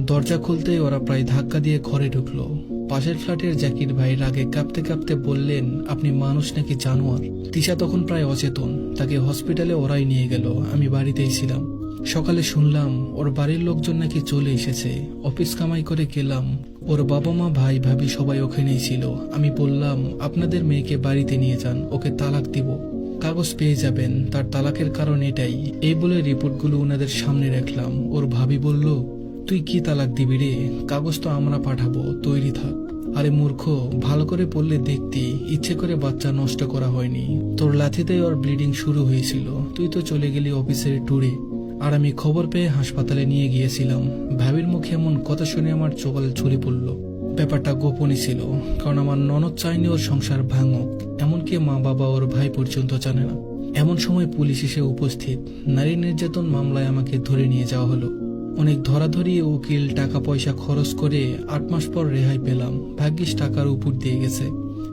দরজা খুলতেই ওরা প্রায় ধাক্কা দিয়ে ঘরে ঢুকলো। পাশের ফ্ল্যাটের জাকির ভাই রাগে কাঁপতে কাঁপতে বললেন, আপনি মানুষ নাকি জানোয়ার? তিশা তখন প্রায় অচেতন, তাকে হসপিটালে ওরাই নিয়ে গেল। আমি বাড়িতেই ছিলাম। সকালে শুনলাম ওর বাড়ির লোকজন নাকি চলে এসেছে। অফিস কামাই করে গেলাম, ওর বাবা মা ভাই ভাবি সবাই ওখানেই ছিল। আমি বললাম, আপনাদের মেয়েকে বাড়িতে নিয়ে যান, ওকে তালাক দিব, কাগজ পেয়ে যাবেন, তার তালাকের কারণ এটাই। এই বলে রিপোর্টগুলো ওনাদের সামনে রাখলাম। ওর ভাবি বলল, তুই কি তালাক দিবি রে? কাগজ তো আমরা পাঠাবো, তৈরি থাক। আরে মূর্খ, ভালো করে পড়লে দেখতি ইচ্ছে করে বাচ্চা নষ্ট করা হয়নি। তোর লাথিতেই ওর ব্লিডিং শুরু হয়েছিল। তুই তো চলে গেলি অফিসের ট্যুরে, আর আমি খবর পেয়ে হাসপাতালে নিয়ে গিয়েছিলাম। ভাবির মুখে এমন কথা শুনে আমার চোখে ছুরি পড়ল। ব্যাপারটা গোপনই ছিল, কারণ আমার ননদ চায়নি ওর সংসার ভাঙুক, এমনকি মা বাবা ওর ভাই পর্যন্ত জানে না। এমন সময় পুলিশ এসে উপস্থিত। নারী নির্যাতন মামলায় আমাকে ধরে নিয়ে যাওয়া হলো। অনেক ধরাধরি, উকিল, টাকা পয়সা খরচ করে 8 মাস পর রেহাই পেলাম। ভাগ্যিস টাকার উপর দিয়ে গেছে,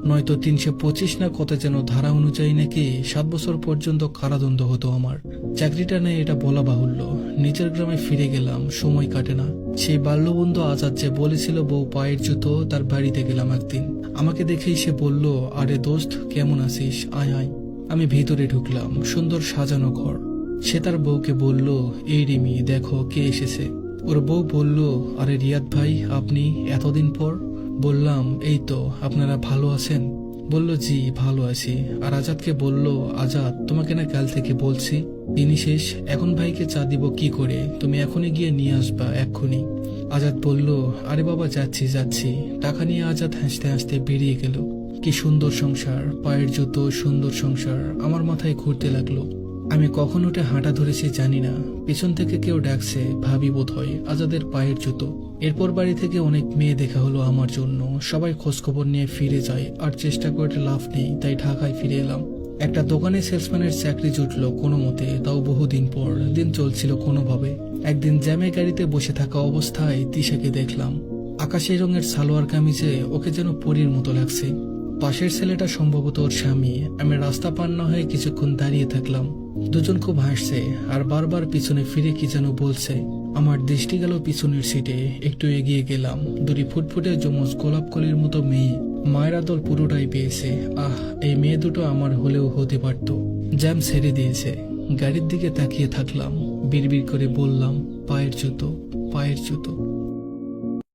নয়তো 325 না কত যেন ধারা অনুযায়ী নাকি 7 বছর পর্যন্ত কারাদণ্ড হতো আমার। চাকরিটা নেই এটা বলা বাহুল্য। নিজের গ্রামে ফিরে গেলাম, সময় কাটে না। সেই বাল্যবন্ধু আজাদ যে বলেছিল বউ পায়ের জুতো, তার বাড়িতে গেলাম একদিন। আমাকে দেখেই সে বলল, আরে দোস্ত কেমন আছিস, আয় আয়। আমি ভিতরে ঢুকলাম, সুন্দর সাজানো ঘর। সে তার বউকে বলল, এই রিমি দেখো কে এসেছে। ওর বউ বলল, আরে রিয়াদ ভাই, আপনি এতদিন পর? বললাম, এই তো, আপনারা ভালো আছেন? বলল, জি ভালো আছি। আর আজাদকে বলল, আজাদ তোমাকে না কাল থেকে বলছি, দিনই শেষ, এখন ভাইকে চা দিব কি করে, তুমি এখনই গিয়ে নিয়ে আসবা এক্ষুনি। আজাদ বলল, আরে বাবা যাচ্ছি যাচ্ছি। টাকা নিয়ে আজাদ হাসতে হাসতে বেরিয়ে গেল। কি সুন্দর সংসার, পায়ের জুতো, সুন্দর সংসার আমার মাথায় ঘুরতে লাগলো। আমি কখন উঠে হাঁটা ধরেছি জানি না। পিছন থেকে কেউ ডাকছে, ভাবি বোধ হয়, আজাদের পায়ের জুতো। এরপর বাড়ি থেকে অনেক মেয়ে দেখা হলো আমার জন্য। সবাই খোঁজখবর নিয়ে ফিরে যায়, আর চেষ্টা করে লাভ নেই, তাই ঢাকায় ফিরে এলাম। একটা দোকানে সেলসম্যানের চাকরি জুটলো কোনো মতে, তাও বহুদিন পর। দিন চলছিল কোনোভাবে। একদিন জ্যামে গাড়িতে বসে থাকা অবস্থায় তিশাকে দেখলাম। আকাশি রঙের সালোয়ার কামিজে ওকে যেন পরীর মতো লাগছে। পাশের ছেলেটা সম্ভবত ওর স্বামী। আমি রাস্তা পার না হয়ে কিছুক্ষণ দাঁড়িয়ে থাকলাম। দুজন খুব হাসছে আর বারবার পিছনে ফিরে কি যেন বলছে। আমার দৃষ্টি গেল পিছনের সিটে। একটু এগিয়ে গেলাম। দুটি ফুটফুটে যমজ গোলাপ কলির মতো মেয়ে। মায়ের আদল পুরোটাই পেয়েছে। আহ, এই মেয়ে দুটো আমার হলেও হতে পারত। জ্যাম ছেড়ে দিয়েছে। গাড়ির দিকে তাকিয়ে থাকলাম। বিড়বিড় করে বললাম, পায়ের জুতো, পায়ের জুতো।